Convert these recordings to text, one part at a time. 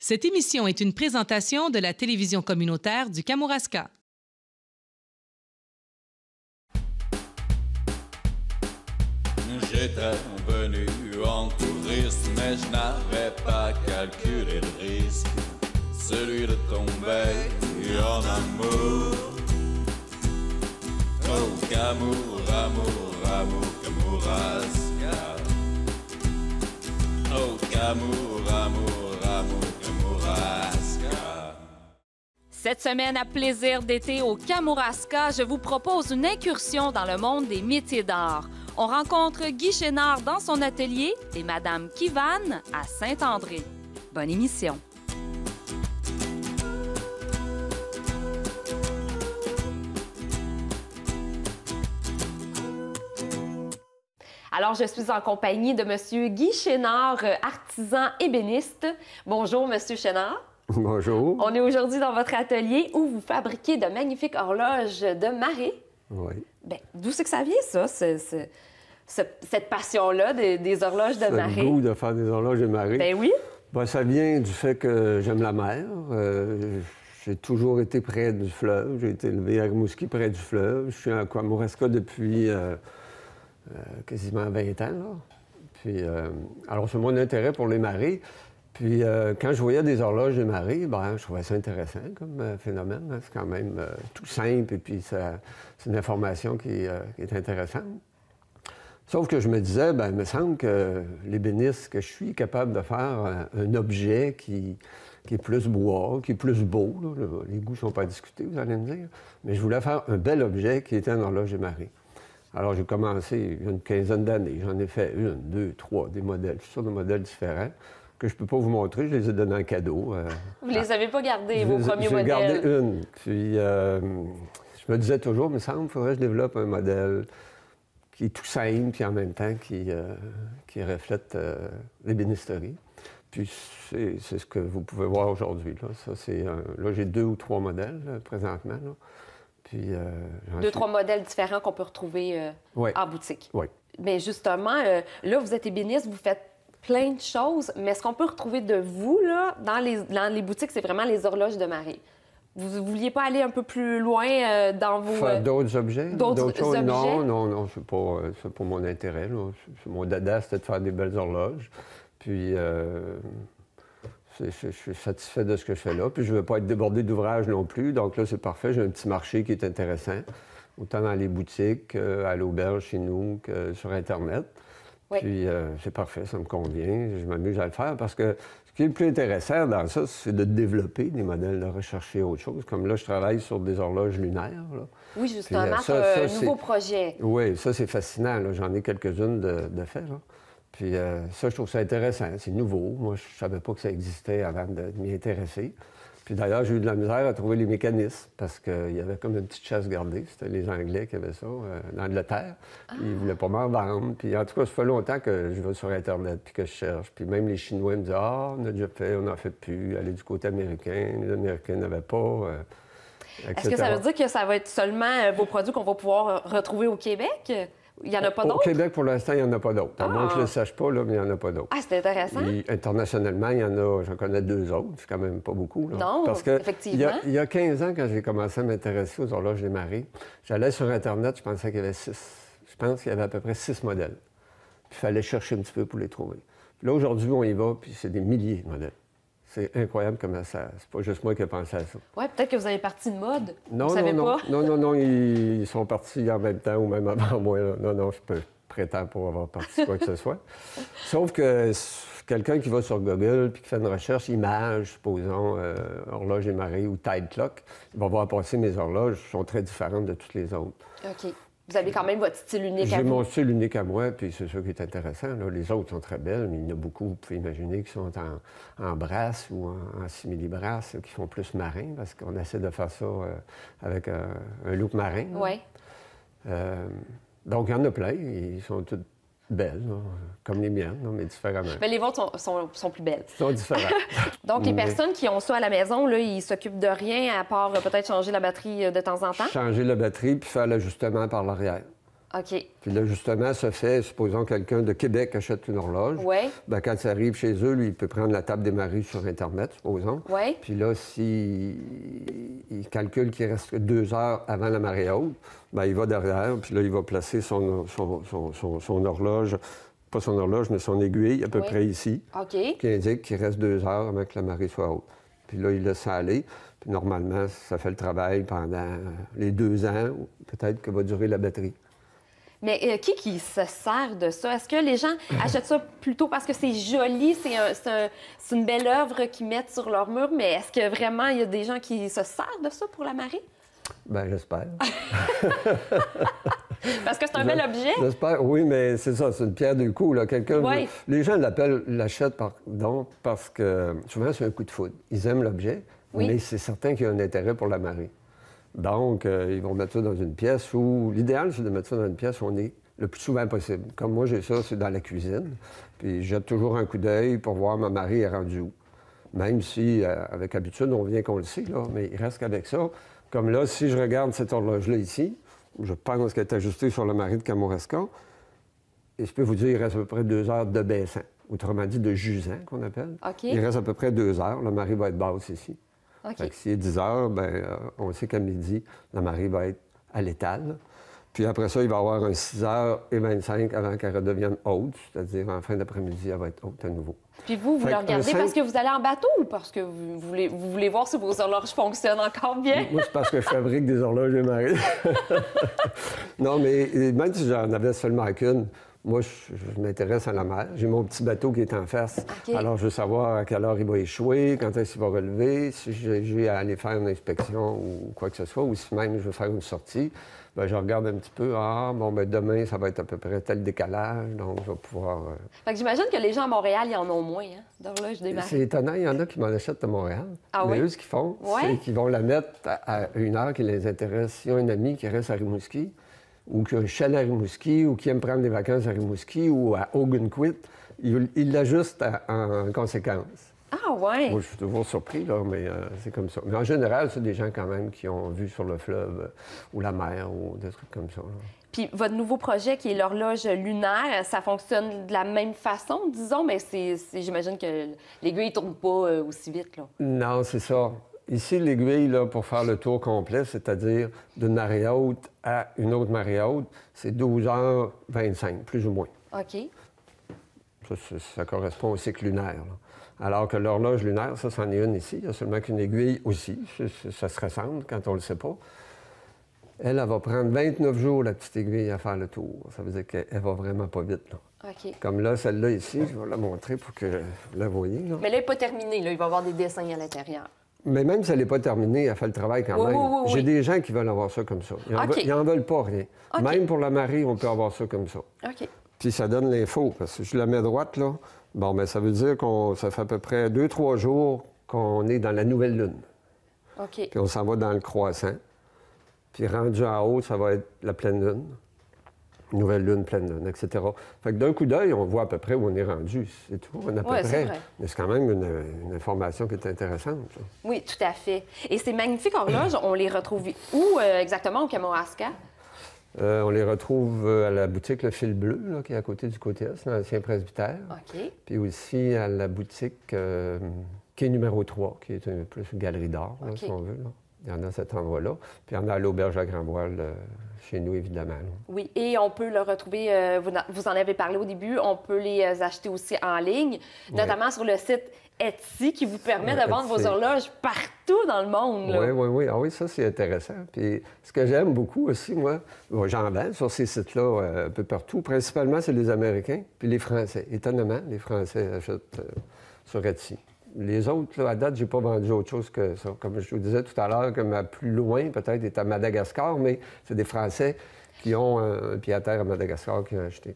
Cette émission est une présentation de la télévision communautaire du Kamouraska. J'étais venu en touriste, mais je n'avais pas calculé le risque, celui de tomber en amour. Oh, Kamour, amour, amour, Kamouraska. Oh, Kamour, amour, amour, Kamouraska. Cette semaine à Plaisir d'été au Kamouraska, je vous propose une incursion dans le monde des métiers d'art. On rencontre Guy Chénard dans son atelier et Madame Kivane à Saint-André. Bonne émission. Alors, je suis en compagnie de Monsieur Guy Chénard, artisan ébéniste. Bonjour, Monsieur Chénard. Bonjour. On est aujourd'hui dans votre atelier où vous fabriquez de magnifiques horloges de marée. Oui. Bien, d'où c'est que ça vient, ça, cette passion-là des horloges de marée? Le goût de faire des horloges de marée. Ben oui. Ben, ça vient du fait que j'aime la mer. J'ai toujours été près du fleuve. J'ai été élevé à Rimouski, près du fleuve. Je suis à Kamouraska depuis quasiment 20 ans. Là. Puis, alors, c'est mon intérêt pour les marées. Puis, quand je voyais des horloges de marée, ben, je trouvais ça intéressant comme phénomène. Hein. C'est quand même tout simple et puis c'est une information qui est intéressante. Sauf que je me disais, ben, il me semble que l'ébéniste que je suis capable de faire un objet qui est plus bois, qui est plus beau. Là. Les goûts ne sont pas discutés, vous allez me dire. Mais je voulais faire un bel objet qui était une horloge de marée. Alors, j'ai commencé il y a une quinzaine d'années. J'en ai fait une, deux, trois, des modèles, toutes sortes de modèles différents que je ne peux pas vous montrer. Je les ai donnés en cadeau. Vous les avez pas gardés, vos premiers modèles? J'ai gardé une. Puis, je me disais toujours, il me semble, il faudrait que je développe un modèle qui est tout simple, puis en même temps qui reflète l'ébénisterie. Puis, c'est ce que vous pouvez voir aujourd'hui. Là, j'ai 2 ou 3 modèles présentement. Là. Puis, 2, 3 modèles différents qu'on peut retrouver en boutique. Oui. Mais justement, là, vous êtes ébéniste, vous faites plein de choses, mais ce qu'on peut retrouver de vous, là, dans les boutiques, c'est vraiment les horloges de marée. Vous ne vouliez pas aller un peu plus loin dans vos... Faire d'autres objets? D'autres choses? objets? Non, c'est pas mon intérêt. Là. Mon dada, c'était de faire des belles horloges. Puis, je suis satisfait de ce que je fais là. Puis, je ne veux pas être débordé d'ouvrages non plus. Donc là, c'est parfait. J'ai un petit marché qui est intéressant, autant dans les boutiques, à l'auberge chez nous, que sur Internet. Oui. Puis, c'est parfait, ça me convient. Je m'amuse à le faire parce que ce qui est le plus intéressant dans ça, c'est de développer des modèles, de rechercher autre chose. Comme là, je travaille sur des horloges lunaires. Là. Oui, justement, un nouveau projet. Oui, ça, c'est fascinant. J'en ai quelques-unes de fait. Là. Puis, ça, je trouve ça intéressant. C'est nouveau. Moi, je ne savais pas que ça existait avant de m'y intéresser. Puis d'ailleurs, j'ai eu de la misère à trouver les mécanismes parce qu'il y avait comme une petite chasse gardée. C'était les Anglais qui avaient ça dans l'Angleterre. Puis ils ne voulaient pas m'en vendre. Puis en tout cas, ça fait longtemps que je vais sur Internet puis que je cherche. Puis même les Chinois me disent « Ah, on a déjà fait, on n'en fait plus. Aller du côté américain. Les Américains n'avaient pas. » Est-ce que ça veut dire que ça va être seulement vos produits qu'on va pouvoir retrouver au Québec? Il n'y en a pas d'autres? Au Québec, pour l'instant, il n'y en a pas d'autres. À moins que je ne le sache pas, là, mais il n'y en a pas d'autres. Ah, c'est intéressant. Et internationalement, il y en a, j'en connais 2 autres. C'est quand même pas beaucoup. Là. Non, parce que effectivement. Il y a 15 ans, quand j'ai commencé à m'intéresser aux horloges des marées, j'allais sur Internet, je pensais qu'il y avait 6. Je pense qu'il y avait à peu près 6 modèles. Puis il fallait chercher un petit peu pour les trouver. Puis là, aujourd'hui, on y va, puis c'est des milliers de modèles. C'est incroyable comment ça... C'est pas juste moi qui ai pensé à ça. Oui, peut-être que vous avez parti de mode. Non, vous savez pas? Non, ils sont partis en même temps ou même avant moi. Là. Non, je peux prétendre pour avoir parti quoi que ce soit. Sauf que quelqu'un qui va sur Google puis qui fait une recherche image, supposons, horloge et marée ou tide clock, il va voir passer mes horloges, sont très différentes de toutes les autres. OK. Vous avez quand même votre style unique à vous. J'ai mon style unique à moi, puis c'est ça qui est intéressant. Là. Les autres sont très belles, mais il y en a beaucoup, vous pouvez imaginer, qui sont en brasse ou en simili-brasse, qui font plus marin, parce qu'on essaie de faire ça avec un look marin. Oui. Donc, il y en a plein, ils sont toutes belles, là, comme les miennes, là, mais différemment. Mais les vôtres sont plus belles. Ils sont différentes. Donc, les personnes qui ont ça à la maison, là, ils s'occupent de rien à part peut-être changer la batterie de temps en temps? Changer la batterie puis faire l'ajustement par l'arrière. OK. Puis là, justement, ça fait, supposons quelqu'un de Québec achète une horloge. Oui. Bien, quand ça arrive chez eux, lui, il peut prendre la table des marées sur Internet, supposons. Oui. Puis là, s'il calcule qu'il reste 2 heures avant la marée haute, bien, il va derrière, puis là, il va placer son horloge, pas son horloge, mais son aiguille, à peu près ici, OK. qui indique qu'il reste 2 heures avant que la marée soit haute. Puis là, il laisse ça aller. Puis normalement, ça fait le travail pendant les 2 ans, peut-être que va durer la batterie. Mais qui se sert de ça? Est-ce que les gens achètent ça plutôt parce que c'est joli, c'est une belle œuvre qu'ils mettent sur leur mur, mais est-ce que vraiment il y a des gens qui se servent de ça pour la marée? Bien, j'espère. Parce que c'est un bel objet? J'espère, oui, mais c'est ça, c'est une pierre deux coups. Là. Oui. Les gens l'achètent parce que souvent c'est un coup de foudre. Ils aiment l'objet, mais c'est certain qu'il y a un intérêt pour la marée. Donc, ils vont mettre ça dans une pièce où... L'idéal, c'est de mettre ça dans une pièce où on est le plus souvent possible. Comme moi, j'ai ça, c'est dans la cuisine. Puis, je jette toujours un coup d'œil pour voir ma marée est rendue où. Même si, avec habitude, on vient qu'on le sait, là, mais il reste qu'avec ça. Comme là, si je regarde cette horloge-là ici, je pense qu'elle est ajustée sur la marée de Kamouraska, et je peux vous dire, il reste à peu près 2 heures de baissant, autrement dit de jusant, qu'on appelle. OK. Il reste à peu près 2 heures. La marée va être basse ici. OK. Fait que s'il est 10 heures, bien, on sait qu'à midi, la marée va être à l'étal. Puis après ça, il va y avoir un 6h25 avant qu'elle redevienne haute, c'est-à-dire en fin d'après-midi, elle va être haute à nouveau. Puis vous le regardez parce que vous allez en bateau ou parce que vous voulez voir si vos horloges fonctionnent encore bien? Moi, c'est parce que je fabrique des horloges de marée. Non, mais même si j'en avais seulement qu'une, moi, je m'intéresse à la mer. J'ai mon petit bateau qui est en face. OK. Alors, je veux savoir à quelle heure il va échouer, quand est-ce qu'il va relever, si j'ai à aller faire une inspection ou quoi que ce soit, ou si même je veux faire une sortie. Bien, je regarde un petit peu. Ah, bon, bien, demain, ça va être à peu près tel décalage, donc je vais pouvoir... Fait que j'imagine que les gens à Montréal, ils en ont moins, hein, d'horloges des marées. C'est étonnant, il y en a qui m'en achètent à Montréal. Ah mais oui? eux, ce qu'ils font, Ouais. c'est qu'ils vont la mettre à une heure qui les intéresse. S'ils ont un ami qui reste à Rimouski, ou qui a un chalet à Rimouski, ou qui aime prendre des vacances à Rimouski, ou à Ogunquit, ils l'ajustent en conséquence. Ah ouais? Moi, je suis toujours surpris, là, mais c'est comme ça. Mais en général, c'est des gens quand même qui ont vu sur le fleuve ou la mer ou des trucs comme ça. Là. Puis votre nouveau projet qui est l'horloge lunaire, ça fonctionne de la même façon, disons, mais j'imagine que l'aiguille ne tourne pas aussi vite, là. Non, c'est ça. Ici, l'aiguille, là, pour faire le tour complet, c'est-à-dire d'une marée haute à une autre marée haute, c'est 12h25, plus ou moins. OK. Ça correspond au cycle lunaire. Là. Alors que l'horloge lunaire, ça, c'en est une ici. Il y a seulement qu'une aiguille aussi. Ça se ressemble quand on ne le sait pas. Elle va prendre 29 jours, la petite aiguille, à faire le tour. Ça veut dire qu'elle va vraiment pas vite. Là. OK. Comme là, celle-là ici, je vais la montrer pour que vous la voyez. Là. Mais là, il n'est pas terminé, là. Il va y avoir des dessins à l'intérieur. Mais même si elle n'est pas terminée, elle fait le travail quand même. Oui. J'ai des gens qui veulent avoir ça comme ça. Ils n'en veulent pas rien. OK. Même pour la marée, on peut avoir ça comme ça. OK. Puis ça donne l'info, parce que je la mets droite, là. Bon, bien, ça veut dire ça fait à peu près 2-3 jours qu'on est dans la nouvelle lune. OK. Puis on s'en va dans le croissant. Puis rendu en haut, ça va être la pleine lune. Nouvelle lune, pleine lune, etc. Fait que d'un coup d'œil, on voit à peu près où on est rendu. C'est tout, on est à peu Ouais, près. c'est vrai. Mais c'est quand même une information qui est intéressante. Ça. Oui, tout à fait. Et ces magnifiques horloges, on les retrouve où exactement au Kamouraska? On les retrouve à la boutique Le Fil Bleu, là, qui est à côté du côté Est, l'ancien presbytère. OK. Puis aussi à la boutique qui est numéro 3, qui est plus une galerie d'art, là, OK. si on veut. Là. Il y en a à cet endroit-là. Puis il y en a à l'Auberge à Grand-Voile, chez nous, évidemment. Là. Oui, et on peut le retrouver, vous en avez parlé au début, on peut les acheter aussi en ligne, notamment sur le site Etsy, qui vous permet de vendre Etsy. vos horloges partout dans le monde. Là. Oui. Ah oui, ça, c'est intéressant. Puis ce que j'aime beaucoup aussi, moi, j'en vends sur ces sites-là un peu partout. Principalement, c'est les Américains puis les Français. Étonnamment, les Français achètent sur Etsy. Les autres, là, à date, j'ai pas vendu autre chose que ça. Comme je vous disais tout à l'heure, que ma plus loin, peut-être, est à Madagascar, mais c'est des Français qui ont un pied à terre à Madagascar qui ont acheté.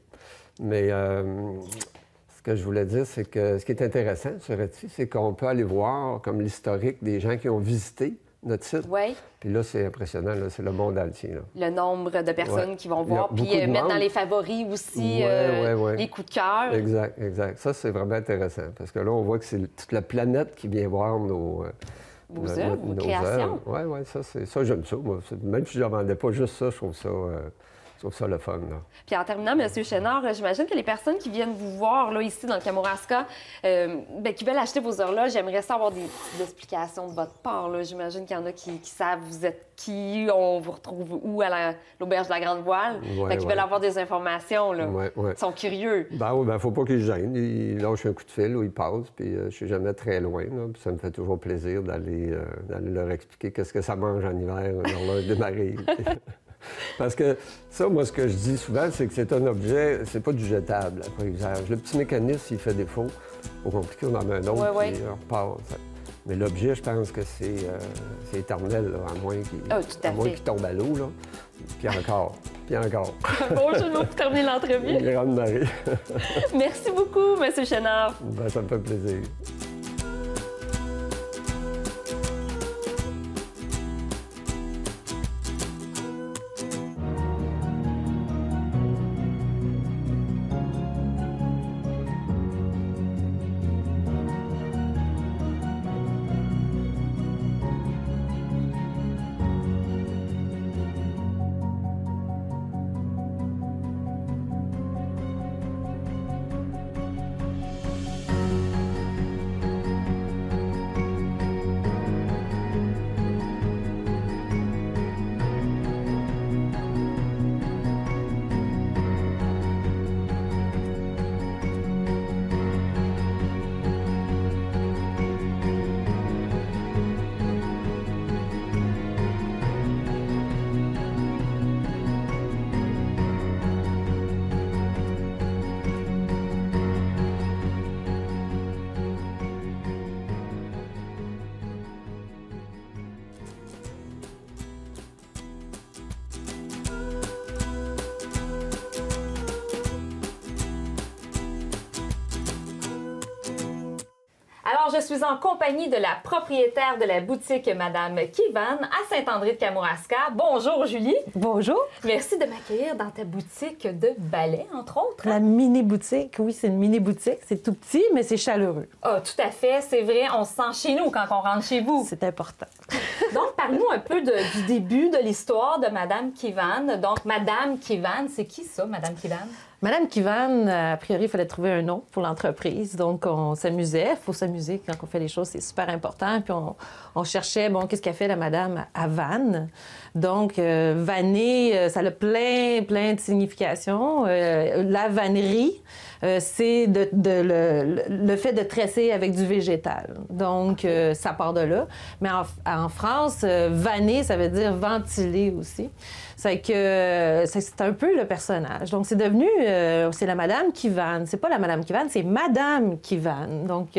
Mais ce que je voulais dire, c'est que ce qui est intéressant sur Etsy, c'est qu'on peut aller voir comme l'historique des gens qui ont visité notre site. Oui, Puis là, c'est impressionnant, là, c'est le monde entier. Là. le nombre de personnes Ouais. qui vont Il y a voir, puis beaucoup de mettre dans monde. les favoris aussi Ouais. les coups de cœur. Exact. Ça, c'est vraiment intéressant. Parce que là, on voit que c'est toute la planète qui vient voir Vos œuvres, vos créations. Oui, ça, j'aime ça. Moi. Même si je n'en vendais pas juste ça, je trouve trouve ça le fun, là. Puis en terminant, M. Chénard, j'imagine que les personnes qui viennent vous voir là, ici dans le Kamouraska, qui veulent acheter vos horloges, j'aimerais savoir des petites explications de votre part. J'imagine qu'il y en a qui savent vous êtes qui, on vous retrouve où à l'auberge de la Grande Voile. Qui veulent avoir des informations. Là. Ils sont curieux. Ben, faut pas qu'ils se gênent. Ils lâchent un coup de fil ou ils passent, puis je suis jamais très loin. Là, puis ça me fait toujours plaisir d'aller leur expliquer qu'est-ce que ça mange en hiver, l'horloge de marée. Parce que ça, moi, ce que je dis souvent, c'est que c'est un objet, c'est pas du jetable après usage. Le petit mécanisme, s'il fait défaut, c'est pas compliqué, on en met un autre, puis on repart. Mais l'objet, je pense que c'est éternel, là, à moins qu'il tombe à l'eau, là. Puis encore, puis encore. Bon, je vais vous terminer l'entrevue. Une grande marée. Merci beaucoup, M. Chénard. Ben, ça me fait plaisir. Alors, je suis en compagnie de la propriétaire de la boutique Madame Kivan à Saint-André-de-Kamouraska. Bonjour, Julie. Bonjour. Merci de m'accueillir dans ta boutique de ballet, entre autres. La mini-boutique, oui, c'est une mini-boutique. C'est tout petit, mais c'est chaleureux. Ah, tout à fait. C'est vrai, on se sent chez nous quand on rentre chez vous. C'est important. Donc, parle-nous un peu du début de l'histoire de Madame Kivan. Donc, Madame Kivan, c'est qui ça, Madame Kivan? Madame Kivan, a priori, il fallait trouver un nom pour l'entreprise. Donc, on s'amusait. Il faut s'amuser quand on fait les choses, c'est super important. Puis, on cherchait, bon, qu'est-ce qu'a fait la madame à Vannes? Donc, vanner, ça a plein de significations. La vannerie, c'est le fait de tresser avec du végétal. Donc, ça part de là. Mais en France, vanner, ça veut dire ventiler aussi. C'est que c'est un peu le personnage. Donc, c'est devenu, c'est la madame qui vanne. C'est pas la madame qui vanne, c'est madame qui vanne. Donc,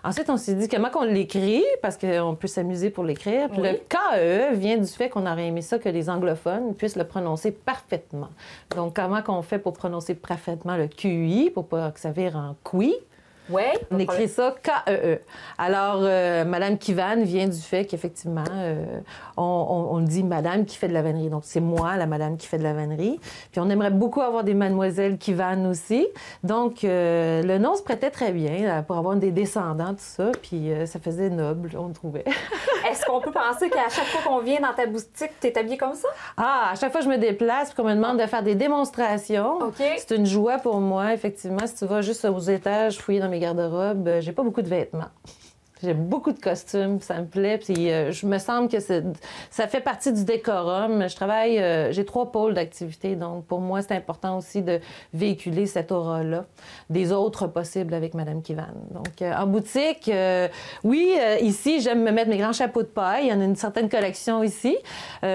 ensuite, on s'est dit comment qu'on l'écrit, parce qu'on peut s'amuser pour l'écrire. Puis le KE vient du fait qu'on aurait aimé ça que les anglophones puissent le prononcer parfaitement. Donc, comment qu'on fait pour prononcer parfaitement le QI, pour pas que ça vire en QI? Oui. On écrit ça K-E-E. Alors, Madame Kivan vient du fait qu'effectivement, on dit Madame qui fait de la vannerie. Donc, c'est moi, la Madame qui fait de la vannerie. Puis, on aimerait beaucoup avoir des mademoiselles qui vannent aussi. Donc, le nom se prêtait très bien pour avoir des descendants, tout ça. Puis, ça faisait noble, on trouvait. Est-ce qu'on peut penser qu'à chaque fois qu'on vient dans ta boutique, tu es habillée comme ça? Ah, à chaque fois que je me déplace, puis qu'on me demande de faire des démonstrations, c'est une joie pour moi, effectivement. Si tu vas juste aux étages, fouiller dans mes garde-robe, j'ai pas beaucoup de vêtements. J'ai beaucoup de costumes, ça me plaît. Puis je me semble que ça fait partie du décorum. Je travaille, j'ai 3 pôles d'activité, donc pour moi, c'est important aussi de véhiculer cette aura-là, des autres possibles avec Madame Kivan. Donc en boutique, oui, ici, j'aime me mettre mes grands chapeaux de paille. Il y en a une certaine collection ici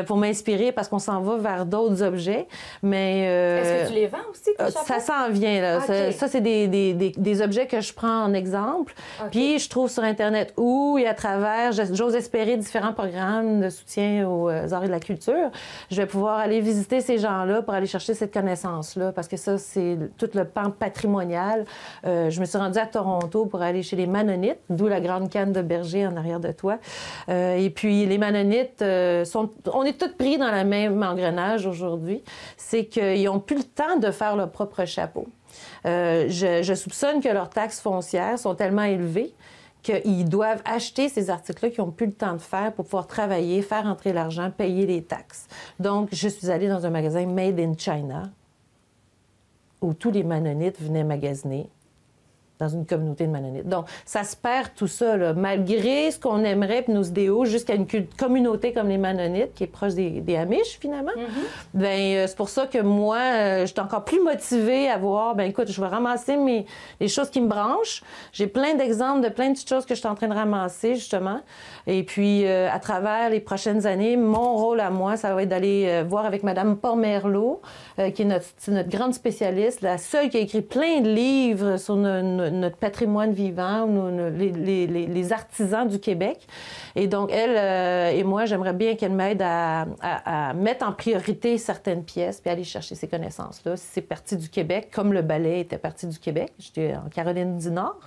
pour m'inspirer parce qu'on s'en va vers d'autres objets. Mais est-ce que tu les vends aussi, tes chapeaux? Ça s'en vient, là. Okay. Ça c'est des objets que je prends en exemple. Okay. Puis je trouve sur Internet où, et à travers, j'ose espérer différents programmes de soutien aux arts et de la culture, je vais pouvoir aller visiter ces gens-là pour aller chercher cette connaissance-là, parce que ça, c'est tout le pan patrimonial. Je me suis rendue à Toronto pour aller chez les Mannonites, d'où la grande canne de berger en arrière de toi. Et puis, les Mannonites, on est tous pris dans le même engrenage aujourd'hui. C'est qu'ils n'ont plus le temps de faire leur propre chapeau. Je soupçonne que leurs taxes foncières sont tellement élevées qu'ils doivent acheter ces articles-là qu'ils n'ont plus le temps de faire pour pouvoir travailler, faire entrer l'argent, payer les taxes. Donc, je suis allée dans un magasin Made in China où tous les Mannonites venaient magasiner dans une communauté de Mannonites. Donc, ça se perd tout ça, là, malgré ce qu'on aimerait, puis nos idéaux, jusqu'à une communauté comme les Mannonites, qui est proche des Amish, finalement. Bien, c'est pour ça que moi, je suis encore plus motivée à voir, bien, écoute, je vais ramasser les choses qui me branchent. J'ai plein d'exemples de plein de petites choses que je suis en train de ramasser, justement. Et puis, à travers les prochaines années, mon rôle à moi, ça va être d'aller voir avec Mme Pomerleau, qui est notre grande spécialiste, la seule qui a écrit plein de livres sur notre patrimoine vivant, les artisans du Québec. Et donc, elle et moi, j'aimerais bien qu'elle m'aide à mettre en priorité certaines pièces puis aller chercher ces connaissances-là. Si c'est parti du Québec, comme le ballet était parti du Québec, j'étais en Caroline du Nord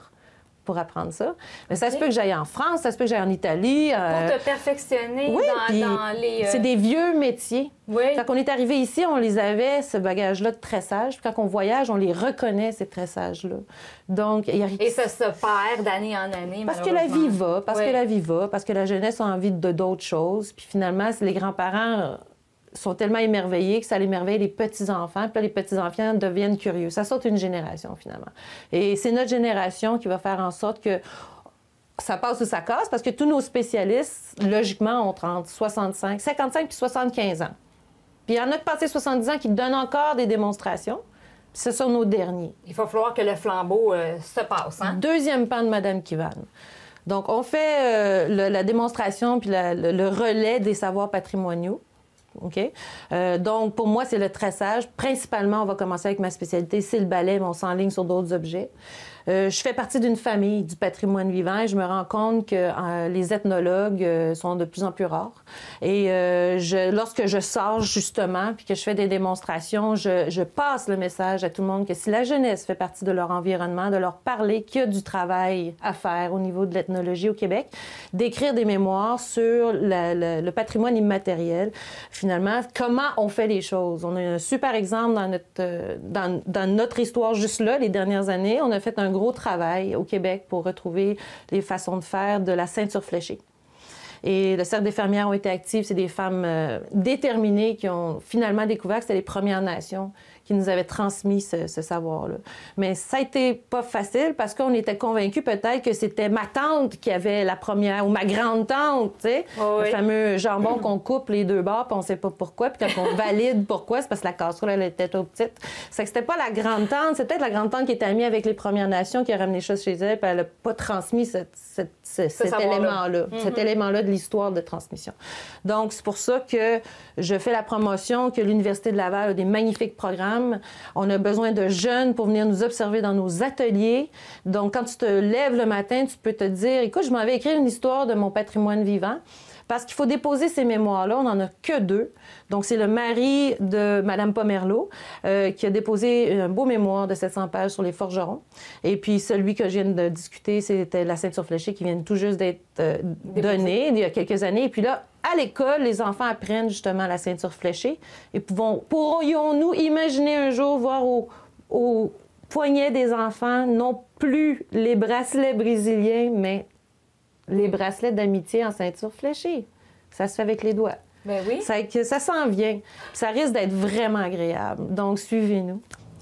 pour apprendre ça. Mais ça se peut que j'aille en France, ça se peut que j'aille en Italie. Pour te perfectionner dans les... C'est des vieux métiers. Oui. Quand on est arrivé ici, on les avait, ce bagage-là de tressage. Puis quand on voyage, on les reconnaît, ces tressages-là. Donc, et ça se perd d'année en année, parce que la vie va, parce que la jeunesse a envie de d'autres choses. Puis finalement, les grands-parents sont tellement émerveillés que ça émerveille les petits-enfants. Puis là, les petits-enfants deviennent curieux. Ça saute une génération, finalement. Et c'est notre génération qui va faire en sorte que ça passe ou ça casse, parce que tous nos spécialistes, logiquement, ont entre 55 puis 75 ans. Puis il y en a de passé 70 ans qui donnent encore des démonstrations. Puis ce sont nos derniers. Il va falloir que le flambeau se passe, hein? Deuxième pan de Mme Kivan. Donc, on fait la démonstration puis le relais des savoirs patrimoniaux. OK? Donc, pour moi, c'est le tressage. Principalement, on va commencer avec ma spécialité, c'est le ballet, mais on s'enligne sur d'autres objets. Je fais partie d'une famille du patrimoine vivant et je me rends compte que les ethnologues sont de plus en plus rares. Et lorsque je sors, justement, puis que je fais des démonstrations, je passe le message à tout le monde que si la jeunesse fait partie de leur environnement, de leur parler qu'il y a du travail à faire au niveau de l'ethnologie au Québec, d'écrire des mémoires sur le patrimoine immatériel, finalement, comment on fait les choses. On a un super exemple dans notre histoire juste là, les dernières années. On a fait un gros travail au Québec pour retrouver les façons de faire de la ceinture fléchée. Et le Cercle des fermières ont été actifs. C'est des femmes déterminées qui ont finalement découvert que c'était les Premières Nations qui nous avaient transmis ce savoir-là. Mais ça a été pas facile parce qu'on était convaincus peut-être que c'était ma tante qui avait la première, ou ma grande-tante, tu sais, le fameux jambon qu'on coupe les deux bords, puis on sait pas pourquoi, puis quand on valide pourquoi, c'est parce que la casserole, elle était trop petite. C'est que c'était pas la grande-tante, c'était peut-être la grande-tante qui était amie avec les Premières Nations, qui a ramené les choses chez elle, puis elle a pas transmis cet élément-là, cet élément-là de l'histoire de transmission. Donc, c'est pour ça que je fais la promotion, que l'Université de Laval a des magnifiques programmes. On a besoin de jeunes pour venir nous observer dans nos ateliers. Donc, quand tu te lèves le matin, tu peux te dire, écoute, je m'en vais écrire une histoire de mon patrimoine vivant. Parce qu'il faut déposer ces mémoires-là. On n'en a que 2. Donc, c'est le mari de Mme Pomerleau qui a déposé un beau mémoire de 700 pages sur les forgerons. Et puis, celui que je viens de discuter, c'était la ceinture fléchée qui vient tout juste d'être donnée il y a quelques années. Et puis là, à l'école, les enfants apprennent justement la ceinture fléchée. Et pourrions-nous imaginer un jour voir au poignet des enfants non plus les bracelets brésiliens, mais les bracelets d'amitié en ceinture fléchée. Ça se fait avec les doigts. Ben oui. Ça s'en vient. Ça risque d'être vraiment agréable. Donc, suivez-nous.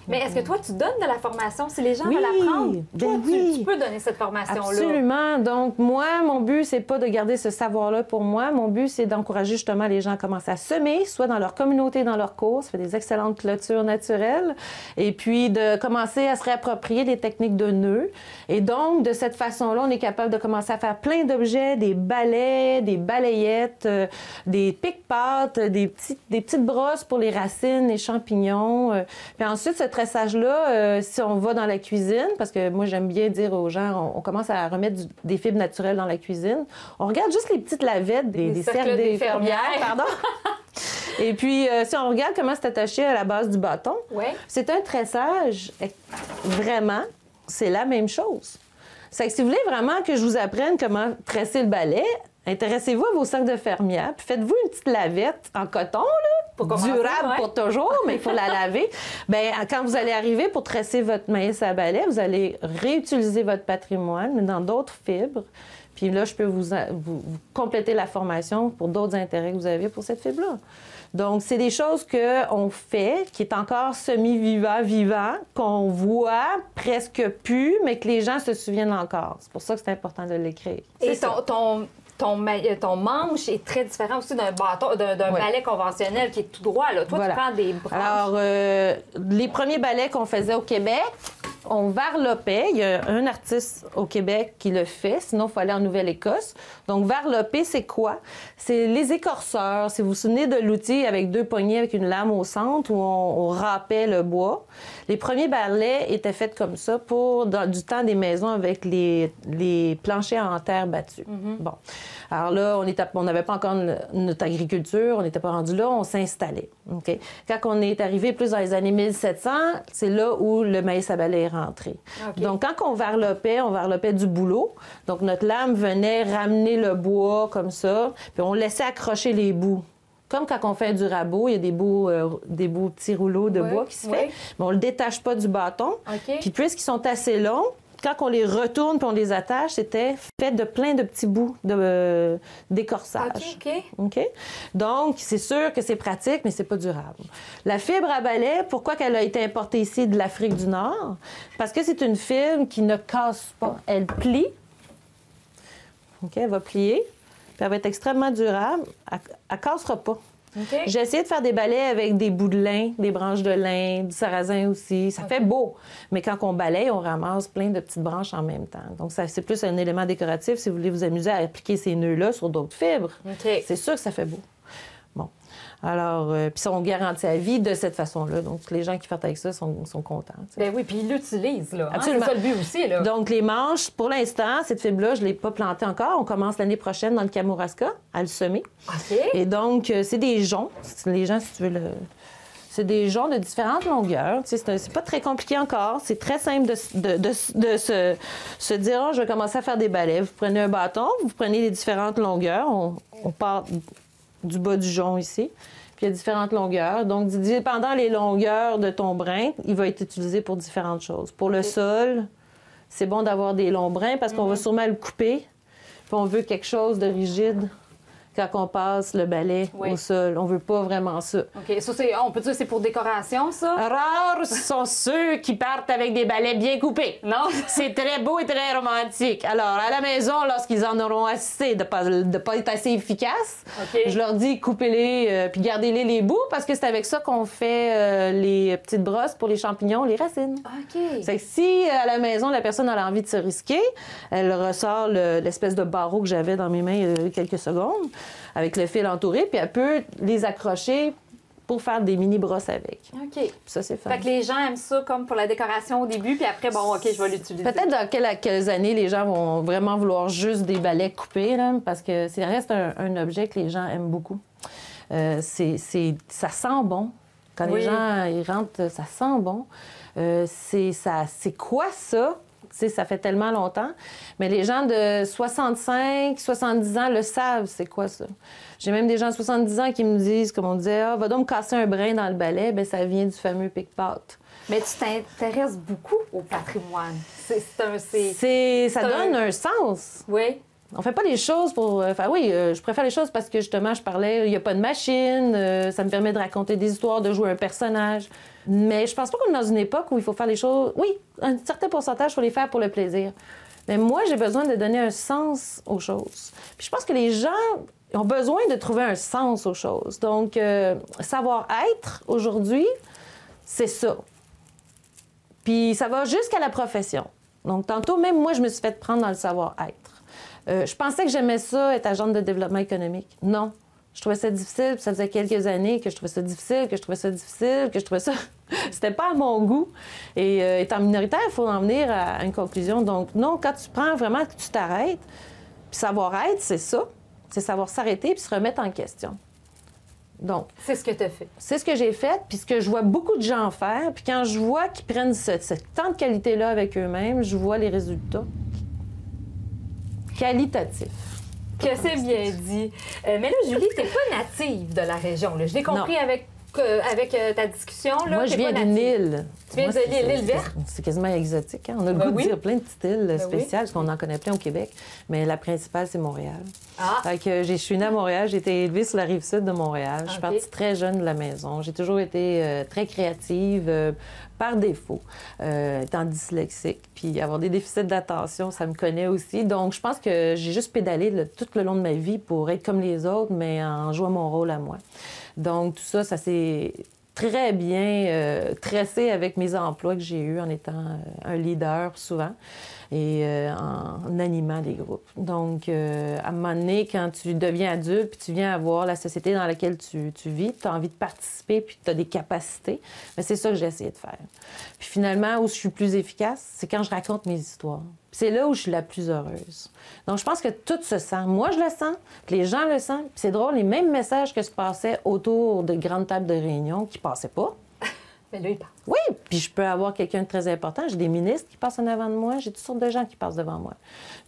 Mais est-ce que toi, tu donnes de la formation? Si les gens veulent apprendre, toi, tu peux donner cette formation-là. Absolument. Donc, moi, mon but, c'est pas de garder ce savoir-là pour moi. Mon but, c'est d'encourager justement les gens à commencer à semer, soit dans leur communauté, dans leur cours. Ça fait des excellentes clôtures naturelles. Et puis, de commencer à se réapproprier des techniques de nœuds. Et donc, de cette façon-là, on est capable de commencer à faire plein d'objets, des balais, des balayettes, des pique-pâtes, des petites brosses pour les racines, les champignons. Puis ensuite, ce tressage-là, si on va dans la cuisine, parce que moi, j'aime bien dire aux gens, on commence à remettre des fibres naturelles dans la cuisine. On regarde juste les petites lavettes des cercles des fermières, pardon. Et puis, si on regarde comment c'est attaché à la base du bâton, c'est un tressage. Vraiment, c'est la même chose. C'est que si vous voulez vraiment que je vous apprenne comment tresser le balai, intéressez-vous à vos cercles de fermières, puis faites-vous une petite lavette en coton, là. durable pour toujours, mais il faut la laver. Bien, quand vous allez arriver pour tresser votre maïs à balai, vous allez réutiliser votre patrimoine, mais dans d'autres fibres. Puis là, je peux vous compléter la formation pour d'autres intérêts que vous avez pour cette fibre-là. Donc, c'est des choses qu'on fait, qui est encore semi-vivant, qu'on voit presque plus, mais que les gens se souviennent encore. C'est pour ça que c'est important de l'écrire. Et ton manche est très différent aussi d'un bâton, d'un balai conventionnel qui est tout droit. Là. Toi, tu prends des branches. Alors, les premiers balais qu'on faisait au Québec, on varlopait. Il y a un artiste au Québec qui le fait, sinon il faut aller en Nouvelle-Écosse. Donc, varloper, c'est quoi? C'est les écorceurs. Si vous vous souvenez de l'outil avec 2 poignées avec une lame au centre où on râpait le bois. Les premiers balais étaient faits comme ça du temps des maisons avec les planchers en terre battue. Bon. Alors là, on n'avait pas encore notre agriculture, on n'était pas rendu là, on s'installait. Okay? Quand on est arrivé plus dans les années 1700, c'est là où le maïs à balai est rentré. Okay. Donc, quand on varlopait du bouleau. Donc, notre lame venait ramener le bois comme ça, puis on laissait accrocher les bouts. Comme quand on fait du rabot, il y a des beaux petits rouleaux de bois qui se fait. Mais on ne le détache pas du bâton. Okay. Puis puisqu'ils sont assez longs, quand on les retourne puis on les attache, c'était fait de plein de petits bouts d'écorçage. OK? Donc, c'est sûr que c'est pratique, mais c'est pas durable. La fibre à balai, pourquoi elle a été importée ici de l'Afrique du Nord? Parce que c'est une fibre qui ne casse pas. Elle plie. OK? Elle va plier. Puis elle va être extrêmement durable. Elle ne cassera pas. Okay. J'ai essayé de faire des balais avec des bouts de lin, des branches de lin, du sarrasin aussi. Ça fait beau. Mais quand on balaye, on ramasse plein de petites branches en même temps. Donc, c'est plus un élément décoratif si vous voulez vous amuser à appliquer ces nœuds-là sur d'autres fibres. Okay. C'est sûr que ça fait beau. Bon. Alors, puis ça, on garantit à vie de cette façon-là. Donc, les gens qui partent avec ça sont contents. T'sais. Bien oui, puis ils l'utilisent, là. Absolument. C'est ça le but aussi, là. Donc, les manches, pour l'instant, cette fibre-là, je ne l'ai pas plantée encore. On commence l'année prochaine dans le Kamouraska à le semer. OK. Et donc, c'est des joncs. Les gens, si tu veux c'est des joncs de différentes longueurs. C'est pas très compliqué encore. C'est très simple de se dire, oh, je vais commencer à faire des balais. Vous prenez un bâton, vous prenez les différentes longueurs. On part du bas du jonc ici. Puis il y a différentes longueurs. Donc, dépendant les longueurs de ton brin, il va être utilisé pour différentes choses. Pour le sol, c'est bon d'avoir des longs brins parce qu'on va sûrement le couper. Puis on veut quelque chose de rigide quand on passe le balai au sol. On veut pas vraiment ça. OK. Ça, on peut dire que c'est pour décoration, ça? Rares sont ceux qui partent avec des balais bien coupés. Non? C'est très beau et très romantique. Alors, à la maison, lorsqu'ils en auront assez de pas être assez efficaces, je leur dis coupez-les puis gardez-les les bouts parce que c'est avec ça qu'on fait les petites brosses pour les champignons, les racines. OK. C'est que si à la maison, la personne a envie de se risquer, elle ressort l'espèce de barreau que j'avais dans mes mains il y a quelques secondes, avec le fil entouré, puis elle peut les accrocher pour faire des mini-brosses avec. OK. Puis ça, c'est fun. Fait que les gens aiment ça comme pour la décoration au début, puis après, bon, OK, je vais l'utiliser. Peut-être dans quelques années, les gens vont vraiment vouloir juste des balais coupés, là, parce que ça reste un objet que les gens aiment beaucoup. Ça sent bon. Quand les gens ils rentrent, ça sent bon. C'est quoi ça? T'sais, ça fait tellement longtemps. Mais les gens de 65, 70 ans le savent, c'est quoi ça? J'ai même des gens de 70 ans qui me disent, comme on disait, ah, va donc me casser un brin dans le balai. Bien, ça vient du fameux pic-patte. Mais tu t'intéresses beaucoup au patrimoine. Ça donne un sens. Oui. On fait pas les choses pour... je préfère les choses parce que, justement, je parlais, il n'y a pas de machine, ça me permet de raconter des histoires, de jouer un personnage. Mais je pense pas qu'on est dans une époque où il faut faire les choses... Oui, un certain pourcentage, il faut les faire pour le plaisir. Mais moi, j'ai besoin de donner un sens aux choses. Puis je pense que les gens ont besoin de trouver un sens aux choses. Donc, savoir-être, aujourd'hui, c'est ça. Puis ça va jusqu'à la profession. Donc, tantôt, même moi, je me suis fait prendre dans le savoir-être. Je pensais que j'aimais ça, être agente de développement économique. Non. Je trouvais ça difficile, puis ça faisait quelques années que je trouvais ça difficile, C'était pas à mon goût. Et étant minoritaire, il faut en venir à une conclusion. Donc, non, quand tu prends vraiment que tu t'arrêtes, puis savoir-être, c'est ça. C'est savoir s'arrêter puis se remettre en question. Donc... C'est ce que tu as fait. C'est ce que j'ai fait, puis ce que je vois beaucoup de gens faire. Puis quand je vois qu'ils prennent ce temps de qualité-là avec eux-mêmes, je vois les résultats qualitatifs. Que c'est bien dit. Mais là, Julie, t'es pas native de la région. Là. Je l'ai compris avec ta discussion. Là, moi, je viens d'une île. Tu viens de l'île verte? C'est quasiment exotique. Hein? On a le goût de dire plein de petites îles spéciales, parce qu'on en connaît plein au Québec. Mais la principale, c'est Montréal. Fait que je suis née à Montréal. J'ai été élevée sur la rive sud de Montréal. Je suis partie très jeune de la maison. J'ai toujours été très créative, par défaut, étant dyslexique. Puis avoir des déficits d'attention, ça me connaît aussi. Donc, je pense que j'ai juste pédalé tout le long de ma vie pour être comme les autres, mais en jouant mon rôle à moi. Donc, tout ça, ça s'est très bien tressé avec mes emplois que j'ai eus en étant un leader souvent et en animant des groupes. Donc, à un moment donné, quand tu deviens adulte puis tu viens à voir la société dans laquelle tu vis, tu as envie de participer puis tu as des capacités, mais c'est ça que j'ai essayé de faire. Puis finalement, où je suis plus efficace, c'est quand je raconte mes histoires. C'est là où je suis la plus heureuse. Donc, je pense que tout se sent. Moi, je le sens, les gens le sentent. Puis c'est drôle, les mêmes messages que se passaient autour de grandes tables de réunion qui ne passaient pas. Mais là, il passe. Oui, puis je peux avoir quelqu'un de très important. J'ai des ministres qui passent en avant de moi. J'ai toutes sortes de gens qui passent devant moi.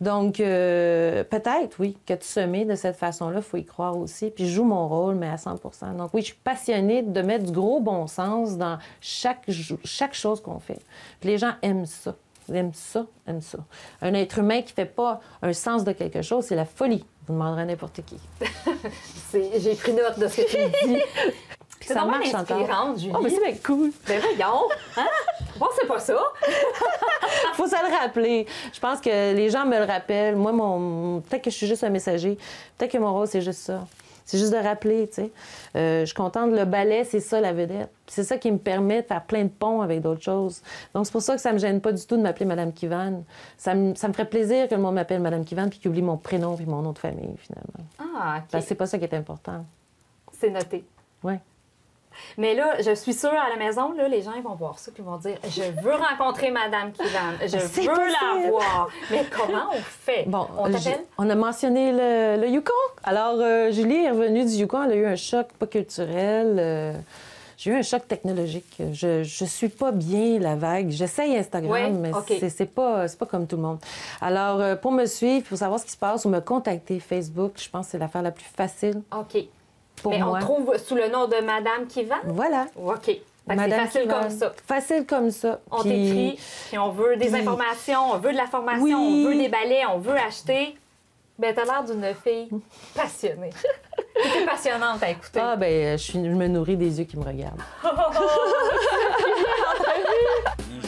Donc, peut-être, oui, que de semer de cette façon-là, il faut y croire aussi. Puis je joue mon rôle, mais à 100 %. Donc oui, je suis passionnée de mettre du gros bon sens dans chaque chose qu'on fait. Puis les gens aiment ça. Aime ça. Un être humain qui ne fait pas un sens de quelque chose, c'est la folie. Vous demanderez à n'importe qui. J'ai pris note de ce que tu dis. C'est ça marche inspirante, Julie. Oh, mais c'est bien cool. Ben voyons. Hein? Bon, c'est pas ça. Faut se le rappeler. Je pense que les gens me le rappellent. Moi, peut-être que je suis juste un messager. Peut-être que mon rôle, c'est juste ça. C'est juste de rappeler, tu sais. Je suis contente. Le ballet, c'est ça, la vedette. C'est ça qui me permet de faire plein de ponts avec d'autres choses. Donc, c'est pour ça que ça me gêne pas du tout de m'appeler Madame Kivan. Ça me ferait plaisir que le monde m'appelle Madame Kivan puis qu'il oublie mon prénom puis mon nom de famille, finalement. Ah, OK. Parce que c'est pas ça qui est important. C'est noté. Oui. Mais là, je suis sûre, à la maison, là, les gens ils vont voir ça puis ils vont dire « Je veux rencontrer Madame Kivan. Je veux la voir. » Mais comment on fait? Bon, on t'appelle? On a mentionné le Yukon. Alors, Julie est revenue du Yukon. Elle a eu un choc pas culturel. J'ai eu un choc technologique. Je suis pas bien la vague. J'essaye Instagram, mais c'est pas comme tout le monde. Alors, pour me suivre, pour savoir ce qui se passe ou me contacter, Facebook, je pense que c'est l'affaire la plus facile. OK. Pour mais moi. On trouve sous le nom de Madame Kivan? Voilà. OK. C'est facile Kivan. comme ça. Facile comme ça. On t'écrit, puis on veut des informations, on veut de la formation, on veut des balais, on veut acheter. Ben, t'as l'air d'une fille passionnée. T'es passionnante à écouter. Ah, ben, je me nourris des yeux qui me regardent.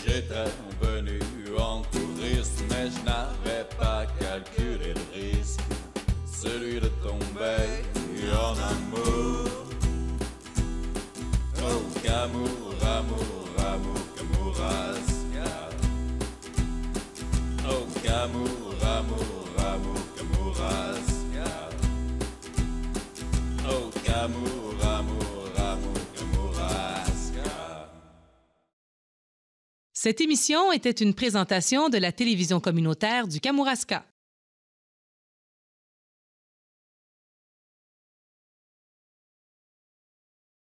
J'étais venu en touriste, mais je n'avais pas calculé le risque, celui de tomber en amour. Oh, qu'amour, amour, amour, qu'amourasca. Oh, qu'amour, amour, amour, qu'amourasca. Oh, qu'amour, amour, amour, qu'amourasca. Cette émission était une présentation de la télévision communautaire du Kamouraska.